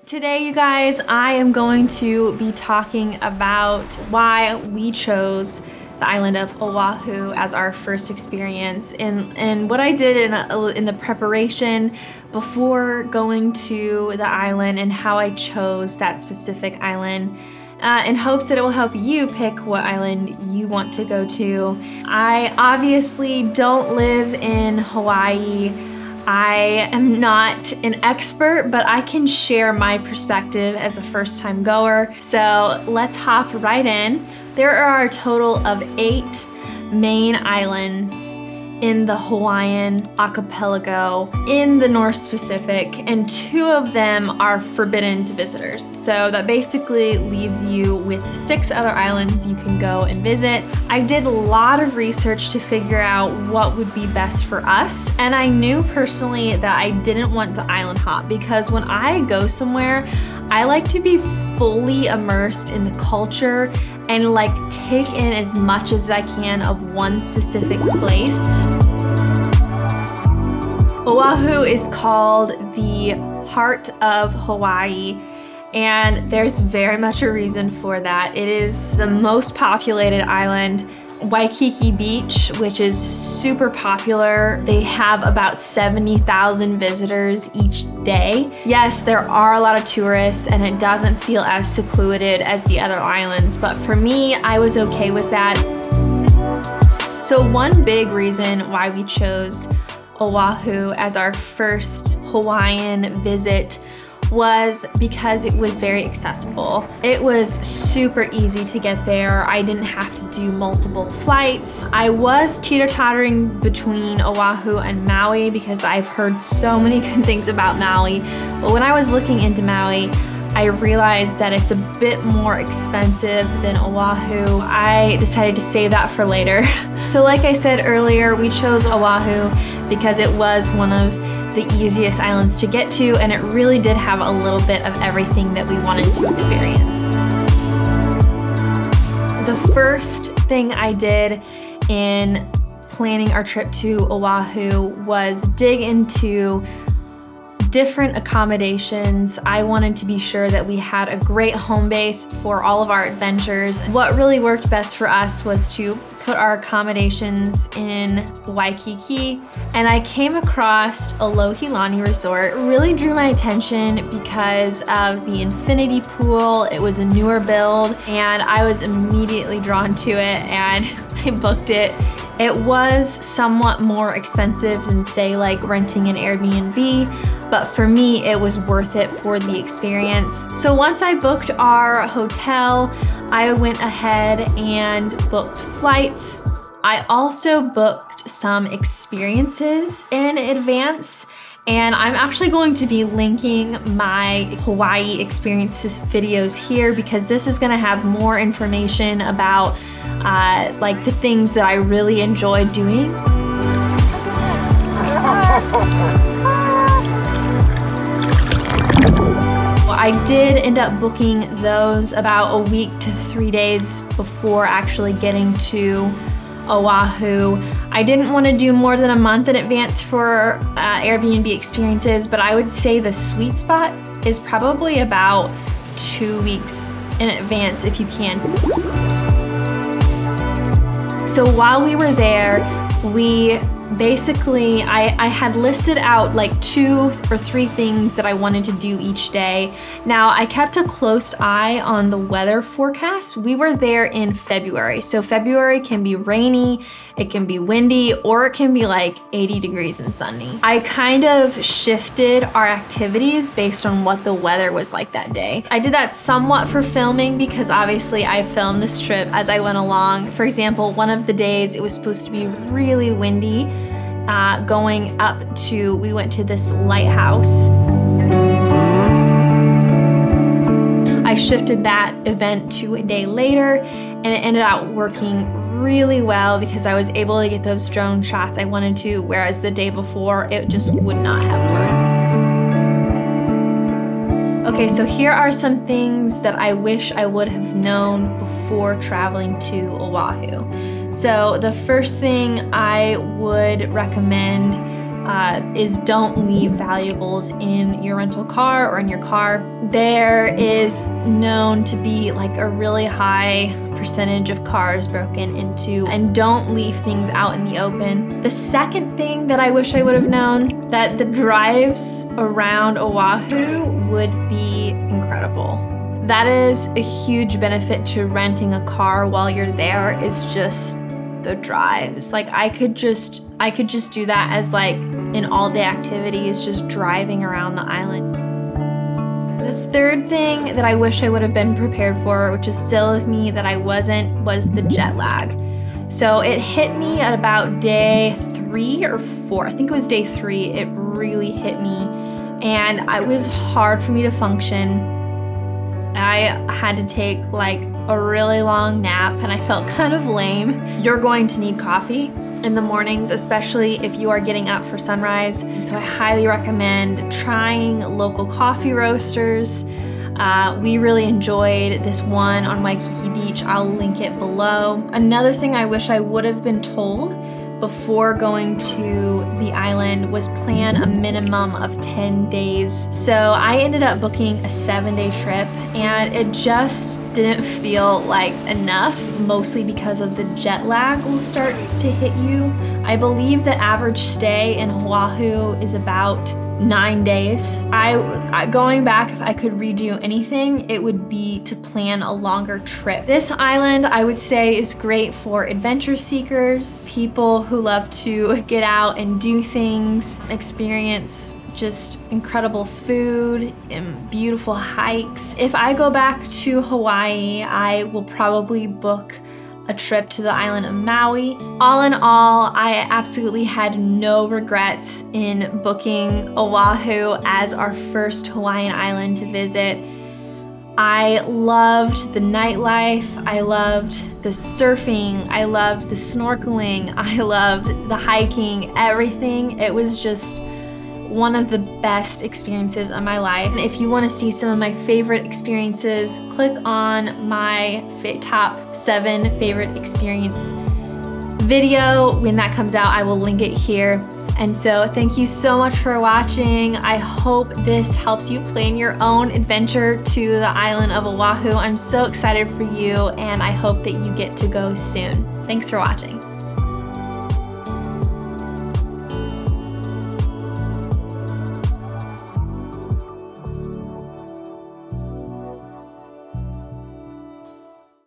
Today, you guys, I am going to be talking about why we chose the island of Oahu as our first experience and what I did in the preparation before going to the island and how I chose that specific island in hopes that it will help you pick what island you want to go to. I obviously don't live in Hawaii. I am not an expert, but I can share my perspective as a first-time goer. So let's hop right in. There are a total of 8 main islands in the Hawaiian archipelago in the North Pacific, and 2 of them are forbidden to visitors. So that basically leaves you with 6 other islands you can go and visit. I did a lot of research to figure out what would be best for us, and I knew personally that I didn't want to island hop because when I go somewhere, I like to be fully immersed in the culture and like take in as much as I can of one specific place. Oahu is called the heart of Hawaii, and there's very much a reason for that. It is the most populated island. Waikiki Beach, which is super popular. They have about 70,000 visitors each day. Yes, there are a lot of tourists and it doesn't feel as secluded as the other islands, but for me, I was okay with that. So one big reason why we chose Oahu as our first Hawaiian visit was because it was very accessible. It was super easy to get there. I didn't have to do multiple flights. I was teeter-tottering between Oahu and Maui because I've heard so many good things about Maui. But when I was looking into Maui, I realized that it's a bit more expensive than Oahu. I decided to save that for later. So like I said earlier, we chose Oahu because it was one of the easiest islands to get to, and it really did have a little bit of everything that we wanted to experience. The first thing I did in planning our trip to Oahu was dig into different accommodations. I wanted to be sure that we had a great home base for all of our adventures. What really worked best for us was to put our accommodations in Waikiki, and I came across Alohilani Resort. It really drew my attention because of the infinity pool. It was a newer build and I was immediately drawn to it and I booked it. It was somewhat more expensive than say like renting an Airbnb, but for me it was worth it for the experience. So once I booked our hotel, I went ahead and booked flights. I also booked some experiences in advance, and I'm actually going to be linking my Hawaii experiences videos here because this is gonna have more information about like the things that I really enjoy doing. I did end up booking those about a week to 3 days before actually getting to Oahu. I didn't want to do more than a month in advance for Airbnb experiences, but I would say the sweet spot is probably about 2 weeks in advance if you can. So while we were there, we basically, I had listed out like 2 or 3 things that I wanted to do each day. Now, I kept a close eye on the weather forecast. We were there in February. So February can be rainy, it can be windy, or it can be like 80 degrees and sunny. I kind of shifted our activities based on what the weather was like that day. I did that somewhat for filming because obviously I filmed this trip as I went along. For example, one of the days it was supposed to be really windy. Going up to, we went to this lighthouse. I shifted that event to a day later, and it ended up working really well because I was able to get those drone shots I wanted to, whereas the day before it just would not have worked. Okay, so here are some things that I wish I would have known before traveling to Oahu. So the first thing I would recommend is don't leave valuables in your rental car or in your car. There is known to be like a really high percentage of cars broken into, and don't leave things out in the open. The second thing that I wish I would have known, that the drives around Oahu would be incredible. That is a huge benefit to renting a car while you're there, is just the drives. Like I could just do that as like an all-day activity, is just driving around the island. The third thing that I wish I would have been prepared for, which is still of me that I wasn't, was the jet lag. So it hit me at about day 3 or 4. I think it was day 3. It really hit me, and it was hard for me to function. I had to take like a really long nap, and I felt kind of lame. You're going to need coffee in the mornings, especially if you are getting up for sunrise. So I highly recommend trying local coffee roasters. We really enjoyed this one on Waikiki Beach. I'll link it below. Another thing I wish I would have been told before going to the island was plan a minimum of 10 days. So I ended up booking a 7-day trip, and it just didn't feel like enough, mostly because of the jet lag will start to hit you. I believe the average stay in Oahu is about 9 days. Going back, if I could redo anything, it would be to plan a longer trip. This island, I would say, is great for adventure seekers, people who love to get out and do things, experience just incredible food and beautiful hikes. If I go back to Hawaii, I will probably book a trip to the island of Maui. All in all, I absolutely had no regrets in booking Oahu as our first Hawaiian island to visit. I loved the nightlife, I loved the surfing, I loved the snorkeling, I loved the hiking, everything. It was just one of the best experiences of my life. If you want to see some of my favorite experiences, click on my top 7 favorite experience video. When that comes out, I will link it here. And so thank you so much for watching. I hope this helps you plan your own adventure to the island of Oahu. I'm so excited for you, and I hope that you get to go soon. Thanks for watching.